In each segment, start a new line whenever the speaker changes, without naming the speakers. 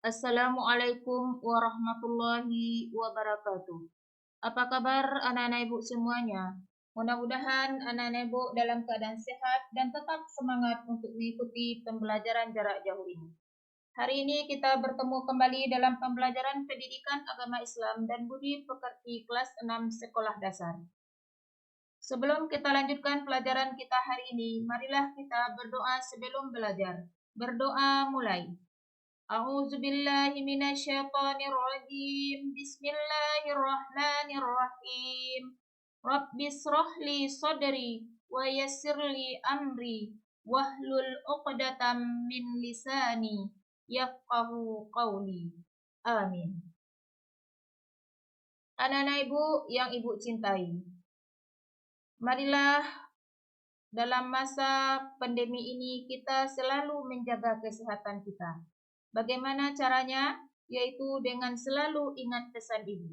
Assalamualaikum warahmatullahi wabarakatuh. Apa kabar anak-anak ibu semuanya? Mudah-mudahan anak-anak ibu dalam keadaan sehat dan tetap semangat untuk mengikuti pembelajaran jarak jauh ini. Hari ini kita bertemu kembali dalam pembelajaran pendidikan agama Islam dan budi pekerti kelas 6 sekolah dasar. Sebelum kita lanjutkan pelajaran kita hari ini, marilah kita berdoa sebelum belajar. Berdoa mulai. أعوذ بالله من الشيطان الرجيم بسم الله الرحمن الرحيم رب اشرح لي صدري ويسر لي أمري واحلل عقدة من لساني يفقه قولي Amin. Anak-anak ibu yang ibu cintai, marilah dalam masa pandemi ini kita selalu menjaga kesehatan kita. Bagaimana caranya? Yaitu dengan selalu ingat pesan ibu.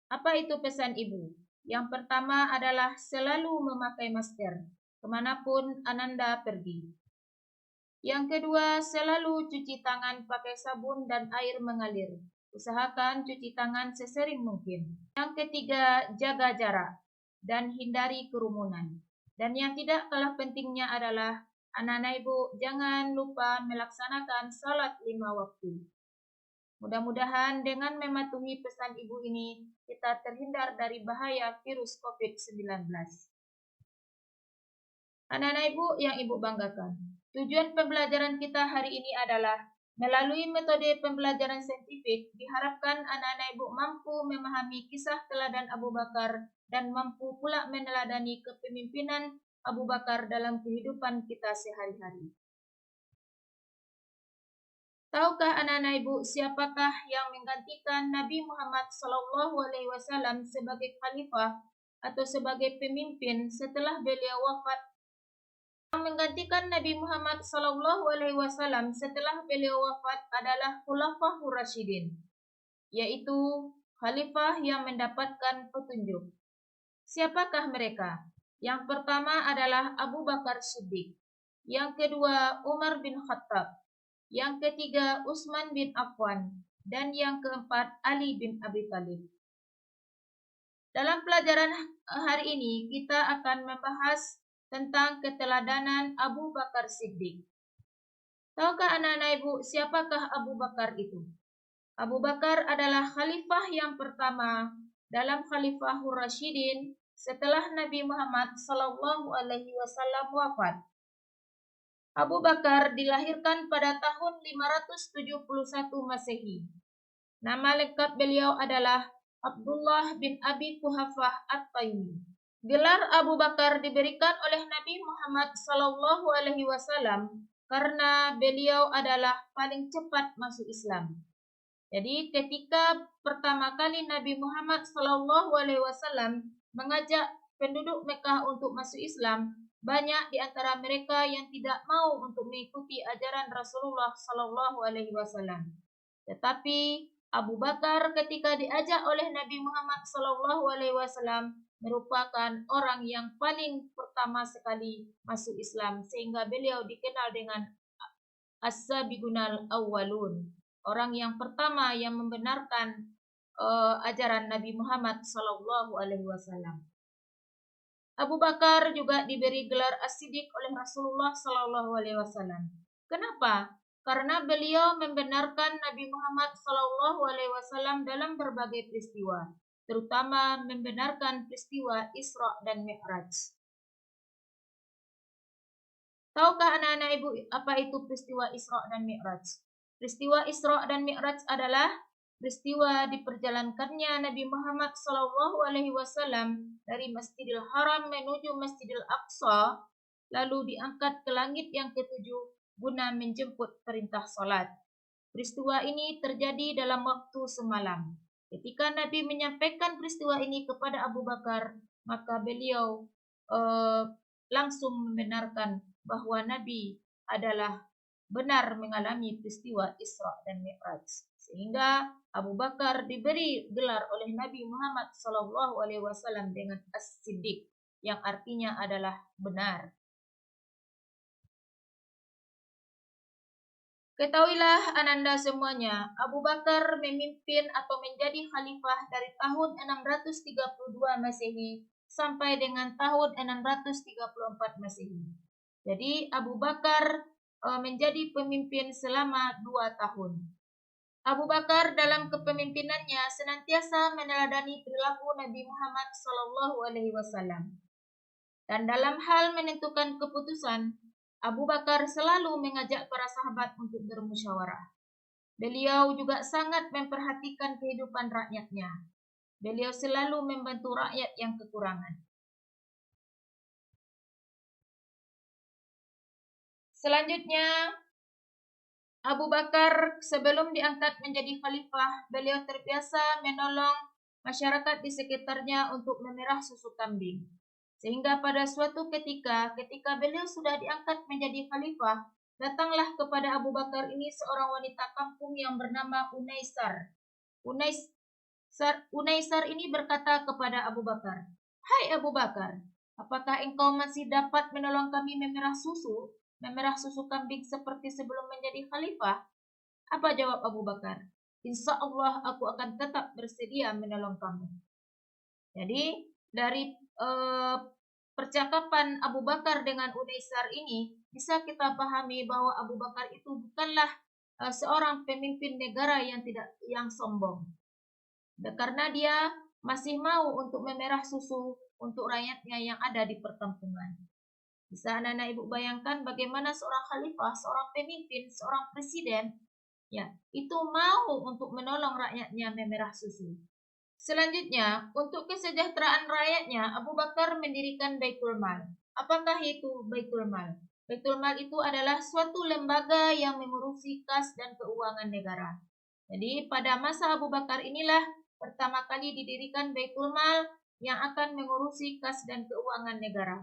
Apa itu pesan ibu? Yang pertama adalah selalu memakai masker, kemanapun Ananda pergi. Yang kedua, selalu cuci tangan pakai sabun dan air mengalir. Usahakan cuci tangan sesering mungkin. Yang ketiga, jaga jarak dan hindari kerumunan. Dan yang tidak kalah pentingnya adalah anak-anak ibu jangan lupa melaksanakan salat 5 waktu. Mudah-mudahan dengan mematuhi pesan ibu ini, kita terhindar dari bahaya virus COVID-19. Anak-anak ibu yang ibu banggakan, tujuan pembelajaran kita hari ini adalah melalui metode pembelajaran saintifik, diharapkan anak-anak ibu mampu memahami kisah teladan Abu Bakar dan mampu pula meneladani kepemimpinan Abu Bakar dalam kehidupan kita sehari-hari. Tahukah anak-anak ibu siapakah yang menggantikan Nabi Muhammad SAW sebagai khalifah atau sebagai pemimpin setelah beliau wafat? Yang menggantikan Nabi Muhammad SAW setelah beliau wafat adalah Khulafaur Rasyidin, yaitu khalifah yang mendapatkan petunjuk. Siapakah mereka? Yang pertama adalah Abu Bakar Siddiq, yang kedua Umar bin Khattab, yang ketiga Utsman bin Affan, dan yang keempat Ali bin Abi Thalib. Dalam pelajaran hari ini kita akan membahas tentang keteladanan Abu Bakar Siddiq. Tahukah anak-anak ibu siapakah Abu Bakar itu? Abu Bakar adalah khalifah yang pertama dalam Khalifaur Rasyidin setelah Nabi Muhammad SAW wafat. Abu Bakar dilahirkan pada tahun 571 Masehi. Nama lengkap beliau adalah Abdullah bin Abi Quhafah At-Taimi. Gelar Abu Bakar diberikan oleh Nabi Muhammad SAW karena beliau adalah paling cepat masuk Islam. Jadi ketika pertama kali Nabi Muhammad SAW mengajak penduduk Mekah untuk masuk Islam, banyak di antara mereka yang tidak mau untuk mengikuti ajaran Rasulullah SAW. Tetapi Abu Bakar ketika diajak oleh Nabi Muhammad SAW merupakan orang yang paling pertama sekali masuk Islam, sehingga beliau dikenal dengan As-Sabiqunal Awwalun, orang yang pertama yang membenarkan ajaran Nabi Muhammad SAW. Abu Bakar juga diberi gelar As-Siddiq oleh Rasulullah SAW. Kenapa? Karena beliau membenarkan Nabi Muhammad SAW dalam berbagai peristiwa, terutama membenarkan peristiwa Isra dan Mi'raj. Tahukah anak-anak ibu apa itu peristiwa Isra dan Mi'raj? Peristiwa Isra dan Mi'raj adalah peristiwa diperjalankannya Nabi Muhammad SAW dari Masjidil Haram menuju Masjidil Aqsa, lalu diangkat ke langit yang ketujuh guna menjemput perintah salat. Peristiwa ini terjadi dalam waktu semalam. Ketika Nabi menyampaikan peristiwa ini kepada Abu Bakar, maka beliau langsung membenarkan bahwa Nabi adalah benar mengalami peristiwa Isra dan Mi'raj. Sehingga Abu Bakar diberi gelar oleh Nabi Muhammad SAW dengan As-Siddiq, yang artinya adalah benar. Ketahuilah ananda semuanya, Abu Bakar memimpin atau menjadi khalifah dari tahun 632 Masehi sampai dengan tahun 634 Masehi. Jadi Abu Bakar menjadi pemimpin selama 2 tahun. Abu Bakar dalam kepemimpinannya senantiasa meneladani perilaku Nabi Muhammad SAW. Dan dalam hal menentukan keputusan, Abu Bakar selalu mengajak para sahabat untuk bermusyawarah. Beliau juga sangat memperhatikan kehidupan rakyatnya. Beliau selalu membantu rakyat yang kekurangan. Selanjutnya, Abu Bakar sebelum diangkat menjadi khalifah, beliau terbiasa menolong masyarakat di sekitarnya untuk memerah susu kambing. Sehingga pada suatu ketika beliau sudah diangkat menjadi khalifah, datanglah kepada Abu Bakar ini seorang wanita kampung yang bernama Unaisar. Unaisar ini berkata kepada Abu Bakar, "Hai Abu Bakar, apakah engkau masih dapat menolong kami memerah susu kambing seperti sebelum menjadi khalifah?" Apa jawab Abu Bakar? "Insya Allah aku akan tetap bersedia menolong kamu." Jadi dari percakapan Abu Bakar dengan Unaisar ini bisa kita pahami bahwa Abu Bakar itu bukanlah seorang pemimpin negara yang sombong. Karena dia masih mau untuk memerah susu untuk rakyatnya yang ada di perkampungan. Bisa anak-anak ibu bayangkan bagaimana seorang khalifah, seorang pemimpin, seorang presiden, ya, itu mau untuk menolong rakyatnya memerah susu. Selanjutnya, untuk kesejahteraan rakyatnya, Abu Bakar mendirikan Baitul Mal. Apakah itu Baitul Mal? Baitul Mal itu adalah suatu lembaga yang mengurusi kas dan keuangan negara. Jadi pada masa Abu Bakar inilah pertama kali didirikan Baitul Mal yang akan mengurusi kas dan keuangan negara.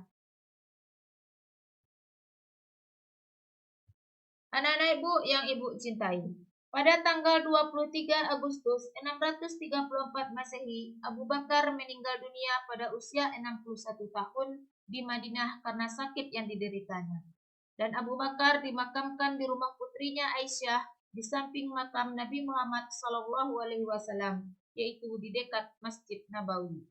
Anak-anak ibu yang ibu cintai, pada tanggal 23 Agustus 634 Masehi, Abu Bakar meninggal dunia pada usia 61 tahun di Madinah karena sakit yang dideritanya. Dan Abu Bakar dimakamkan di rumah putrinya Aisyah di samping makam Nabi Muhammad SAW, yaitu di dekat Masjid Nabawi.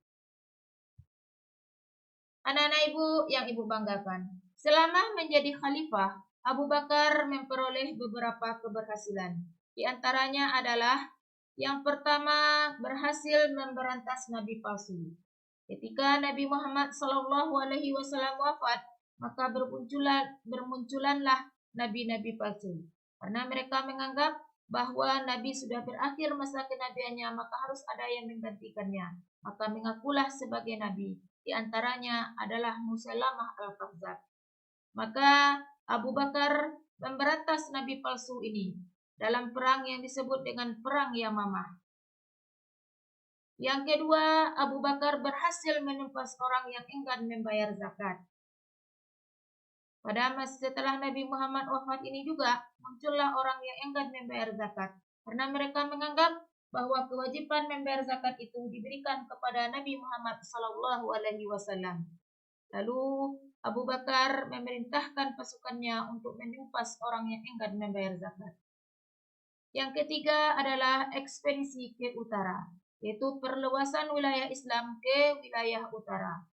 Anak-anak ibu yang ibu banggakan, selama menjadi khalifah, Abu Bakar memperoleh beberapa keberhasilan. Di antaranya adalah yang pertama, berhasil memberantas nabi palsu. Ketika Nabi Muhammad SAW wafat, maka bermunculanlah nabi-nabi palsu. Karena mereka menganggap bahwa nabi sudah berakhir masa kenabiannya, maka harus ada yang menggantikannya. Maka mengakulah sebagai nabi. Di antaranya adalah Musailamah al-Kadzdzab. Maka Abu Bakar memberantas nabi palsu ini dalam perang yang disebut dengan Perang Yamamah. Yang kedua, Abu Bakar berhasil menumpas orang yang enggan membayar zakat. Pada masa setelah Nabi Muhammad wafat ini juga muncullah orang yang enggan membayar zakat, karena mereka menganggap bahwa kewajiban membayar zakat itu diberikan kepada Nabi Muhammad SAW. Lalu Abu Bakar memerintahkan pasukannya untuk menumpas orang yang enggan membayar zakat. Yang ketiga adalah ekspedisi ke utara, yaitu perluasan wilayah Islam ke wilayah utara.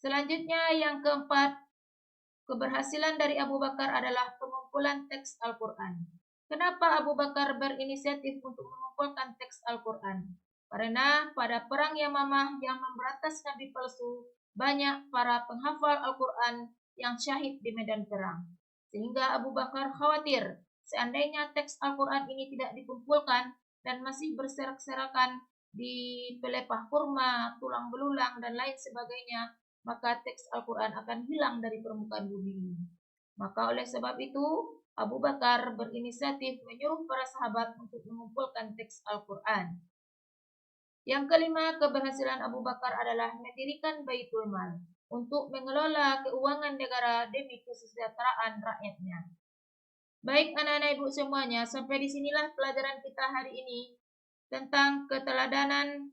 Selanjutnya yang keempat, keberhasilan dari Abu Bakar adalah pengumpulan teks Al-Quran. Kenapa Abu Bakar berinisiatif untuk mengumpulkan teks Al-Quran? Karena pada perang Yamamah yang memberantas nabi palsu, banyak para penghafal Al-Quran yang syahid di medan perang. Sehingga Abu Bakar khawatir seandainya teks Al-Quran ini tidak dikumpulkan dan masih berserak-serakan di pelepah kurma, tulang belulang, dan lain sebagainya, maka teks Al-Quran akan hilang dari permukaan bumi ini. Maka oleh sebab itu, Abu Bakar berinisiatif menyuruh para sahabat untuk mengumpulkan teks Al-Quran. Yang kelima, keberhasilan Abu Bakar adalah mendirikan Baitul Mal untuk mengelola keuangan negara demi kesejahteraan rakyatnya. Baik anak-anak ibu semuanya, sampai disinilah pelajaran kita hari ini tentang keteladanan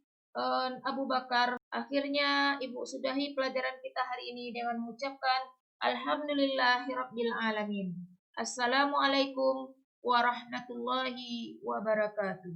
Abu Bakar. Akhirnya ibu sudahi pelajaran kita hari ini dengan mengucapkan Alhamdulillahirabbil alamin. Assalamualaikum warahmatullahi wabarakatuh.